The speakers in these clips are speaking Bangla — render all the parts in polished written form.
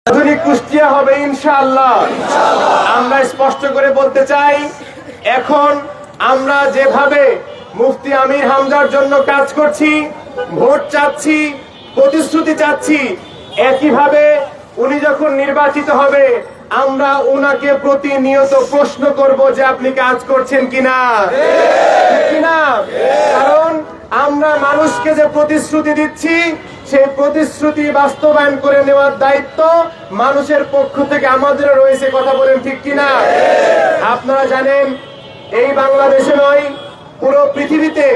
আধুনিক কুষ্টিয়া হবে ইনশাআল্লাহ। আমরা স্পষ্ট করে বলতে চাই, এখন আমরা যেভাবে মুফতি আমির হামজার জন্য কাজ করছি, ভোট চাচ্ছি, প্রতিশ্রুতি চাচ্ছি, একইভাবে উনি যখন নির্বাচিত হবে আমরা উনাকে প্রতিনিয়ত প্রশ্ন করব যে আপনি কাজ করছেন কিনা, কারণ আমরা মানুষকে যে প্রতিশ্রুতি দিচ্ছি সেই প্রতিশ্রুতি বাস্তবায়ন করে নেওয়ার দায়িত্ব মানুষের পক্ষ থেকে আমাদের রয়েছে। কথা বলেন ঠিক কিনা? আপনারা জানেন, এই বাংলাদেশে নয়, পুরো পৃথিবীতে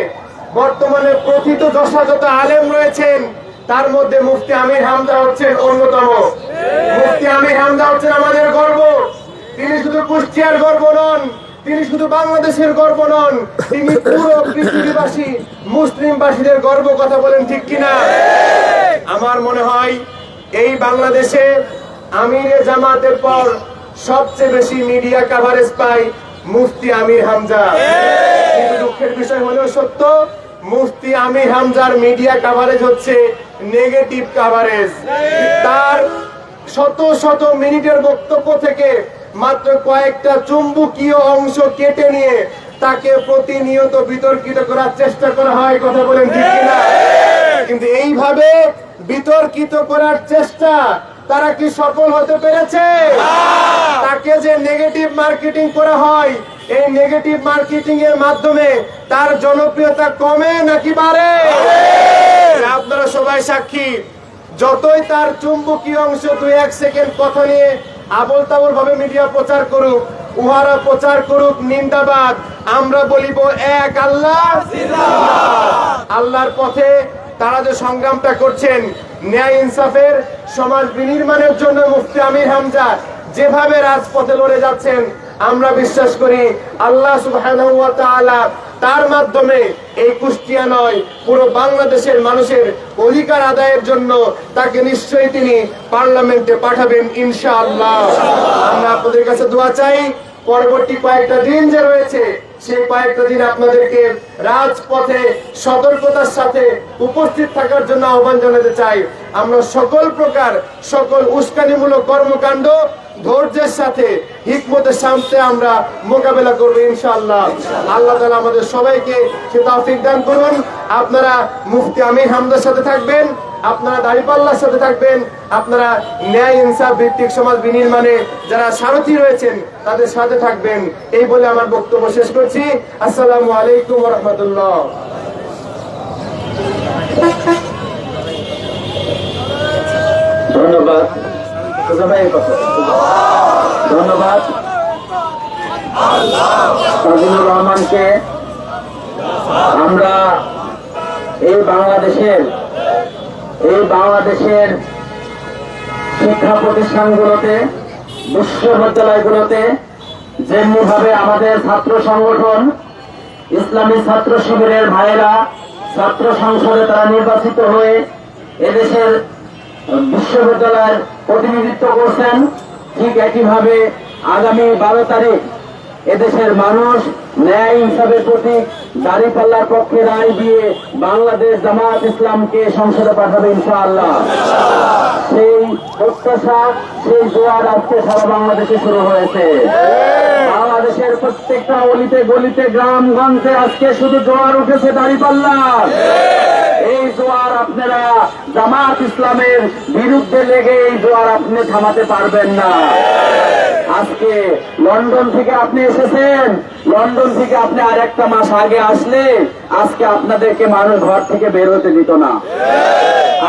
বর্তমানে প্রথিত যথাযথ আলেম রয়েছেন, তার মধ্যে মুফতি আমির হামজা হচ্ছেন অন্যতম। মুফতি আমির হামজা হচ্ছেন আমাদের গর্ব। তিনি শুধু কুষ্টিয়ার গর্ব নন, তিনি শুধু বাংলাদেশের গর্ব নন, তিনি পুরো পৃথিবীবাসী মুসলিমবাসীদের গর্ব। কথা বলেন ঠিক কিনা? আমার মনে হয় এই বাংলাদেশে আমিরে জামাতের পর সবচেয়ে বেশি মিডিয়া কভারেজ পায় মুফতি আমির হামজা। কিন্তু দুঃখের বিষয় হলেও সত্য, মুফতি আমির হামজার মিডিয়া কভারেজ হচ্ছে নেগেটিভ কভারেজ। তার শত শত মিনিটের বক্তব্য থেকে মাত্র কয়েকটা চুম্বকীয় অংশ কেটে নিয়ে তাকে প্রতিনিয়ত বিতর্কিত করার চেষ্টা করা হয়। কথা বলেন ঠিক কিনা? কিন্তু এইভাবে বিতর্কিত করার চেষ্টা তারা কি সফল হতে পেরেছে? তাকে যে নেগেটিভ মার্কেটিং করা হয়, এই নেগেটিভ মার্কেটিং এর মাধ্যমে তার জনপ্রিয়তা কমে নাকি বাড়ে? আপনারা সবাই সাক্ষী। যতই তার চুম্বকীয় অংশ 2-1 সেকেন্ড কথা নিয়ে আবল তাবল ভাবে মিডিয়া প্রচার করুক, উহারা প্রচার করুক নিন্দাবাদ, আমরা বলিব এক আল্লাহ জিন্দাবাদ। আল্লাহর পথে তারা যে সংগ্রামটা করছেন, ন্যায় ইনসাফের সমাজ বিনির্মাণের জন্য মুফতি আমির হামজা যেভাবে রাজপথে লড়ে যাচ্ছেন, আমরা বিশ্বাস করি আল্লাহ সুবহানাহু ওয়া তাআলা তার মাধ্যমে এই কুষ্টিয়া নয়, পুরো বাংলাদেশের মানুষের অধিকার আদায়ের জন্য তাকে নিশ্চয়ই তিনি পার্লামেন্টে পাঠাবেন ইনশাআল্লাহ। আমরা আপনাদের কাছে দোয়া চাই, পরবর্তী কয়েকটা দিন যে রয়েছে সেই কয়েকটা দিন আপনাদেরকে রাজপথে সতর্কতার সাথে উপস্থিত থাকার জন্য আহ্বান জানাতে চাই। আমরা সকল উস্কানিমূলক কর্মকাণ্ড ধৈর্যের সাথে, হিকমতের সাথে আমরা মোকাবেলা করবো ইনশাআল্লাহ। আল্লাহ তাআলা আমাদের সবাইকে সে তৌফিক দান করুন। আপনারা মুফতি আমির হামজার সাথে থাকবেন, আপনারা দাঁড়িপাল্লার সাথে থাকবেন, আপনারা ন্যায় ইনসাফ ভিত্তিক সমাজ বিনির্মাণে যারা সারথী রয়েছেন তাদের সাথে থাকবেন। এই বলে আমার বক্তব্য শেষ করছি। আসসালামু আলাইকুম ওয়া রাহমাতুল্লাহ। ধন্যবাদ ধন্যবাদ সাজিদুর রহমানকে। আমরা এই বাংলাদেশের শিক্ষা প্রতিষ্ঠানগুলোতে, বিশ্ববিদ্যালয়গুলোতে যেমনি ভাবে আমাদের ছাত্র সংগঠন ইসলামী ছাত্র শিবিরের ভাইয়েরা ছাত্র সংসদে তারা নির্বাচিত হয়ে এদেশের বিশ্ববিদ্যালয়ের প্রতিনিধিত্ব করছেন, ঠিক একইভাবে আগামী 12 তারিখ এদেশের মানুষ ন্যায় ইনসাফের প্রতি দাঁড়িপাল্লার পক্ষে রায় দিয়ে বাংলাদেশ জামাত ইসলামকে সংসদে পাঠাবে ইনশাআল্লাহ। সেই প্রত্যাশা, সেই জোয়ার আজকে সারা বাংলাদেশে শুরু হয়েছে। বাংলাদেশের প্রত্যেকটা অলিতে গলিতে, গ্রামগঞ্জে আজকে শুধু জোয়ার উঠেছে দাঁড়িপাল্লার। এই জোয়ার আপনারা জামাত ইসলামের বিরুদ্ধে লেগে এই জোয়ার আপনি থামাতে পারবেন না। আজকে লন্ডন থেকে আপনি এসেছেন, লন্ডন থেকে আপনি আর একটা মাস আগে আসলে আজকে আপনাদেরকে মানুষ ঘর থেকে বের হতে দিত না।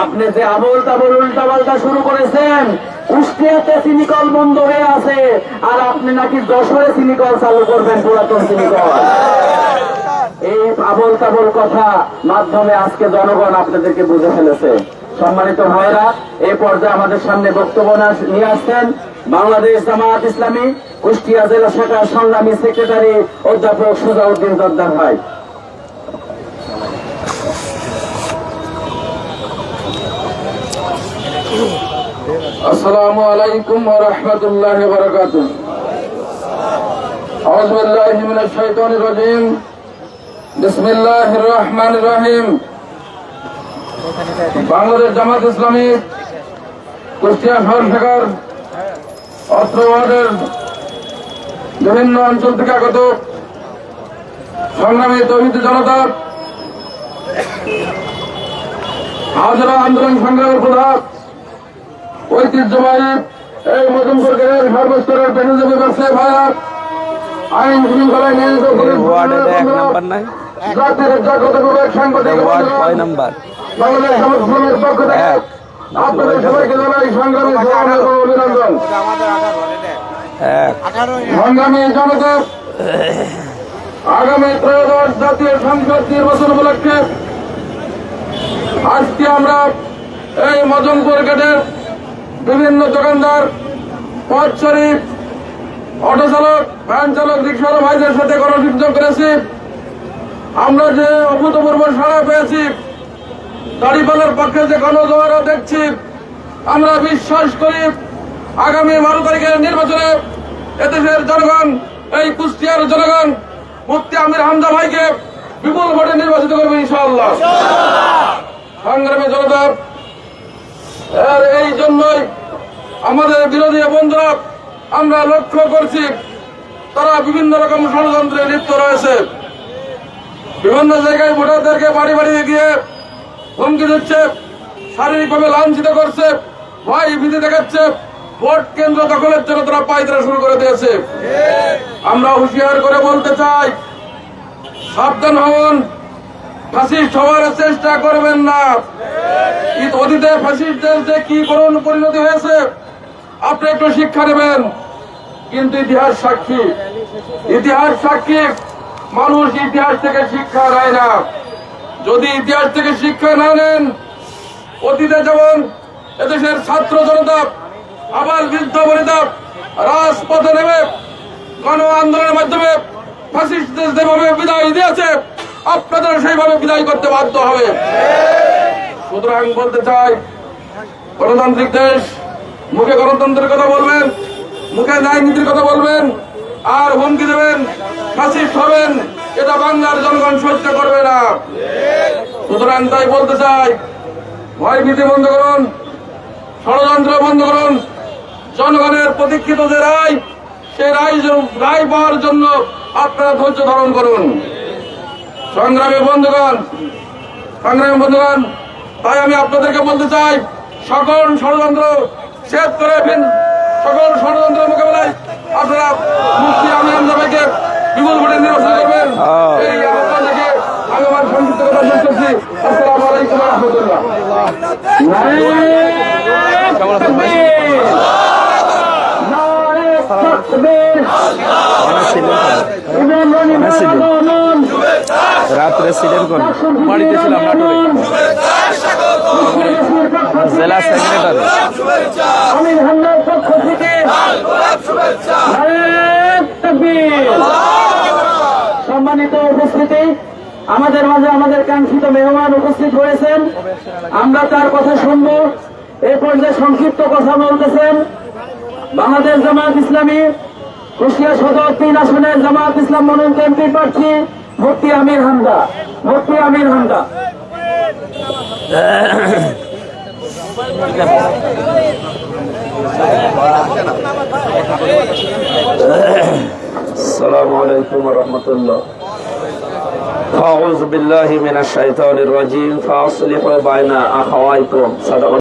আপনি যে আবল তাবল উল্টাপাল্টা শুরু করেছেন, কুষ্টিয়াতে সিনিকল বন্ধ হয়ে আছে, আর আপনি নাকি যশোরে সিনিকল চালু করবেন, পুরাতন সিনিকল। এই আবল তাবল কথা মাধ্যমে আজকে জনগণ আপনাদেরকে বুঝে ফেলেছে। সম্মানিত ভাইরা, এই পর্যায়ে আমাদের সামনে বক্তব্য নিয়ে আসছেন বাংলাদেশ জামাত ইসলামী কুষ্টিয়া জেলা শাখার সংগ্রামী সেক্রেটারি অধ্যাপক সুজাউদ্দিন জর্দার ভাই। আসসালামু আলাইকুম ওয়া রাহমাতুল্লাহি ওয়া বারাকাতুহু। আউযু বিল্লাহি মিনাশ শাইতানির রাজীম। বিসমিল্লাহির রহমানির রহিম। বাংলাদেশ জামাত ইসলামী কুষ্টিয়া শহর শাখার অত্র ওয়ার্ডের বিভিন্ন অঞ্চল থেকে আগত সংগ্রামী তৌহিদি জনতা, হাজারা আন্দোলন সংগ্রামের প্রধান ঐতিহ্যবাহী এই মজুমপুর গ্রামের সর্বস্তরের পেশাজীবী ব্যবসায়ী ভাইরা, আইন শৃঙ্খলায় নিয়োজিত জাতির জাগ্রত বিভাগ সাংবাদিক বাংলাদেশ সমাজ ফোরামের পক্ষ থেকে আপনাদের সবাইকে জানাই সংগ্রামী সালাম এবং অভিনন্দন। সংগ্রামী জনতা, আগামী ত্রয়োদশ জাতীয় সংসদ নির্বাচন উপলক্ষে আজকে আমরা এই মজমপুর গেটের বিভিন্ন দোকানদার, পথচারী, অটো চালক, ভ্যান চালক, রিক্সাওয়ালা ভাইদের সাথে গণসংযোগ করেছি। আমরা যে অভূতপূর্ব সাড়া পেয়েছি, দাঁড়িপাল্লার পক্ষে যে গণজোয়ার দেখছি, আমরা বিশ্বাস করি আগামী 12 তারিখের নির্বাচনে এদেশের জনগণ, এই কুষ্টিয়ার জনগণ মুফতি আমির হামজা ভাইকে বিপুল ভোটে নির্বাচিত করবে ইনশাআল্লাহ। সংগ্রামী জনতা, আর এই জন্যই আমাদের বিরোধী বন্ধুরা, আমরা লক্ষ্য করছি তারা বিভিন্ন রকম ষড়যন্ত্রে লিপ্ত রয়েছে। বিভিন্ন জায়গায় ভোটারদেরকে বাড়ি বাড়ি গিয়ে হুমকি দিচ্ছে, শারীরিকভাবে লাঞ্ছিত করছে, ভয় ভীতি দেখাচ্ছে, ভোট কেন্দ্র দখলের জন্য তারা পায়তারা শুরু করে দিয়েছে। আমরা হুঁশিয়ার করে বলতে চাই, সাবধান হন, ফ্যাসিস্ট হওয়ার চেষ্টা করবেন না। অতীতে ফ্যাসিস্টদের যে কি করুণ পরিণতি হয়েছে আপনি একটু শিক্ষা নেবেন। কিন্তু ইতিহাস সাক্ষী, মানুষ ইতিহাস থেকে শিক্ষা নেয় না। যদি ইতিহাস থেকে শিক্ষা না নেন, অতীতে যেমন এদেশের ছাত্র জনতা, আবার বৃদ্ধ বনিতা রাজপথে নেমে গণ আন্দোলনের মাধ্যমে ফ্যাসিস্টদের যেভাবে বিদায় দিয়েছে, আপনাদের সেইভাবে বিদায় করতে বাধ্য হবে। সুতরাং বলতে চাই, গণতান্ত্রিক দেশ, মুখে গণতন্ত্রের কথা বলবেন, মুখে ন্যায় নীতির কথা বলবেন, আর হুমকি দেবেন, ফ্যাসিস্ট হবেন, এটা বাংলার জনগণ সহ্য করবে না। সুতরাং তাই বলতে চাই, ভয় ভীতি বন্ধ করুন, ষড়যন্ত্র বন্ধ করুন। জনগণের প্রতীক্ষিত যে রায়, সেই রায় পাওয়ার জন্য আপনারা ধৈর্য ধারণ করুন। সংগ্রামী বন্ধুগণ, তাই আমি আপনাদেরকে বলতে চাই, সকল ষড়যন্ত্র ছেদ করে সকল ষড়যন্ত্রের মোকাবেলায় আপনারা মুফতি আমির হামজা ভাইকে বিপুল ভোটে নির্বাচন করবেন। এই আহ্বান থেকে আমি আমার সংক্ষিপ্ত কথা শেষ করছি। আসসালামু আলাইকুম ওয়া রাহমাতুল্লাহ। রাত্রে ছিলেন কোন বাড়িতে ছিলাম নাটোরে, জেলা সেক্রেটারি। সম্মানিত উপস্থিতি, আমাদের মাঝে আমাদের কাঙ্ক্ষিত মেহমান উপস্থিত হয়েছেন, আমরা তার কথা শুনবো। এই পর্যায়ে সংক্ষিপ্ত কথা বলতেছেন বাংলাদেশ জামায়াত ইসলামী কুষ্টিয়া সদর 3 আসনের জামায়াত ইসলাম মনোনীত এমপি প্রার্থী মুফতি আমির হামজা। আসসালামু আলাইকুম ওয়া রাহমাতুল্লাহ। আউযু বিল্লাহি মিনাশ শাইতানির রাজীম। ফাসলিহু বাইনা আখাওয়াইকুম।